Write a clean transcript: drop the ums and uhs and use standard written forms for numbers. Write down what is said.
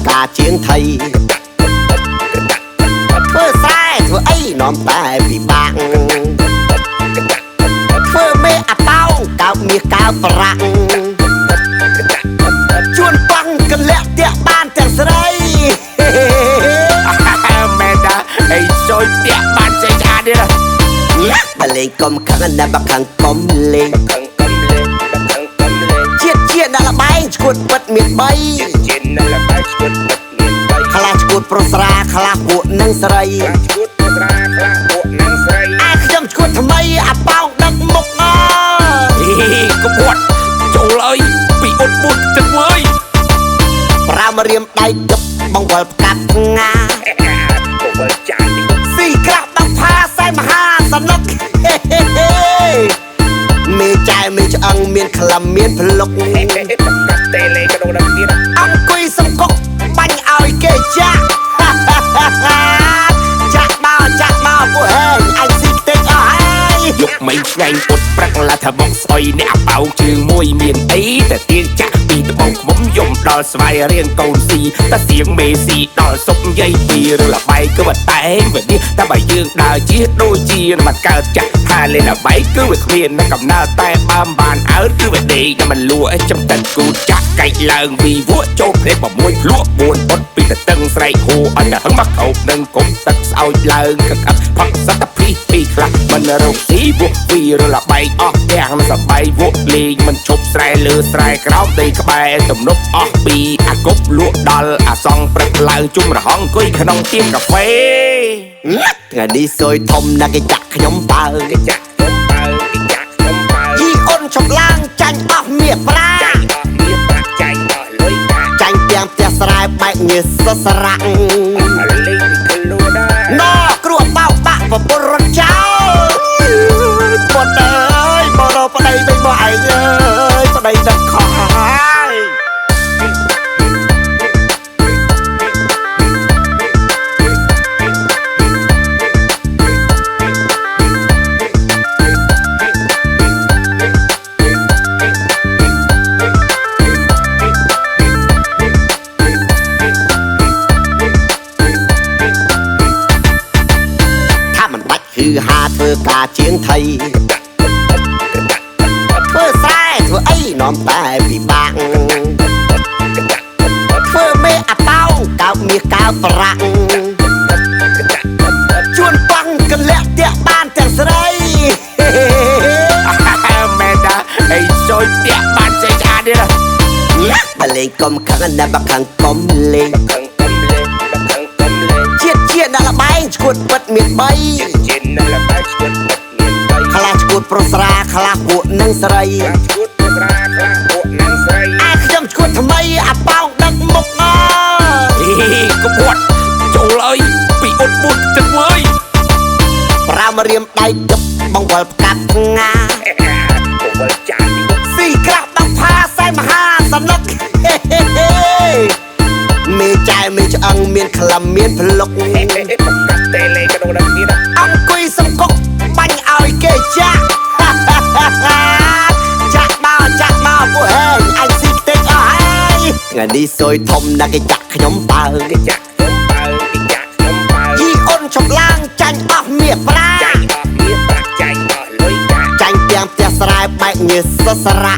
ការជាងថៃធ្វើស្រែធ្វើអីនាំតែពិបាកធ្វើមេអាតោកោបមាសកោបប្រាក់ជួនប៉ងកលាក់តាក់បានទាំងស្រីមែនតាអីចូលតាក់បានចេញស្អាតនេះបលេងកុំខឹងណាស់បើខឹងកុំលេងជាតិដល់លបែងឈួតពិតមាន3ជាតិដល់លបែងឈួតពិតមាន3ខ្លះឈួតប្រុសស្រាខ្លះពួកនឹងស្រីឈួតប្រុសស្រាខ្លះពួកនឹងស្រីខ្ញុំឈួតថ្មីអាប៉ោងដឹកមុខក្បួតចូលអើយពីអ៊ុតមុតទឹកអើយប្រាមរៀមដៃគប់បងវល់ផ្កាត់ងាបងវល់ចានស៊ីក្រាស់បាក់ផាសែមហាសនុកមេចាយមេឆ្អឹងមានក្លឹមមានភ្លុកកាត់តេលេក៏ដល់ទៀតអង្គុយសង្គកបាញ់ឲ្យគេចាក់ចាក់មកពួកហេអញស៊ីខ្ទេចអស់ហើយយកមិនឆ្ងាញ់ពុតប្រាក់ឡាថាបងស្អុយអ្នកបោជើងមួយមានអីតែទៀនចាក់ពីត្បូងខ្ញុំយំដល់ស្វាយរៀងកូនស៊ីតែសៀងមេស៊ីដល់សុកយាយពីរឿងលបែកគឺតែតែវិញតែបើយើងដើរជាដូចជាមិនកើតចាក់ថាលេលបែកគឺវាគ្មានកំណើតែបើមិនបានអើគឺវាដេកតែមិនលក់ចំតិនគូចាក់កែកឡើងពីវក់ចូលព្រេ6ភ្លក់4អត់ពីតតឹងស្រែកហូអត់តែហឹងមកកោបនឹងគុំទឹកស្អោចឡើងកកាត់ផឹកសត្វពីខ្លះមិនរកស៊ីវក់ពីរលបែកអស់ផ្ទះមិនសបាយវក់លេងមិនឈប់ស្រែលើស្រែក្រោមដីក្បែរទំនប់អស់ពីអាគប់លក់ដល់អាសងព្រឹកឡើងជុំរហងអង្គុយក្នុងទៀនកាហ្វេថ្ងៃនេះសួយធំណាស់គេចាក់ខ្ញុំបើគេចាក់ខ្ញុំបើយីអូនឈប់ឡើងចាញ់អស់មាសប្រាចាញ់អស់មាសប្រាចាញ់អស់លុយប្រាចាញ់ទាំងផ្ទះស្រែបែកញើសសរៈលេងពីលូដែរណគ្រោះបោកបាក់ប្រពន្ធរត់ចោលប៉ុន្តែមកដល់ប្តីវិញមកឯងអើយប្តីដឹកខោហើយគឺហាធ្វើការជាងថៃធ្វើស្រែធ្វើអីនាំតែពិបាកធ្វើមេអាតោកោបមាសកោបប្រាក់ជួនប៉ងកលាក់តាក់បានទាំងស្រីមែនតាអីចូលតាក់បានចេញស្អាតនេះបលេងកុំខឹងណាស់បើខឹងកុំលេងជាតិដល់លបែងឈួតពិតមាន3ជាតិដល់លបែងឈួតពិតមាន3ខ្លះឈួតប្រុសស្រាខ្លះពួកនឹងស្រីឈួតប្រុសស្រាខ្លះពួកនឹងស្រីខ្ញុំឈួតថ្មីអាប៉ោងដឹកមុខក្បួតចូលអើយពីអ៊ុតមុតទឹកអើយប្រាមរៀមដៃគប់បងវល់ផ្កាត់ងាបងវល់ចានស៊ីក្រាស់បាក់ផាសែមហាសនុកមេចាយមេឆ្អឹងមានក្លឹមមានភ្លុកកាត់តេលេក៏ដល់ទៀតអង្គុយសង្គកបាញ់ឲ្យគេចាក់ចាក់មកពួកហេអញស៊ីខ្ទេចអស់ហើយថ្ងៃនេះសួយធំណាស់គេចាក់ខ្ញុំបើគេចាក់ខ្ញុំបើយីអូនឈប់ឡើងចាញ់អស់មាសប្រាចាញ់អស់មាសប្រាចាញ់អស់លុយប្រាចាញ់ទាំងផ្ទះស្រែបែកញើសសរៈ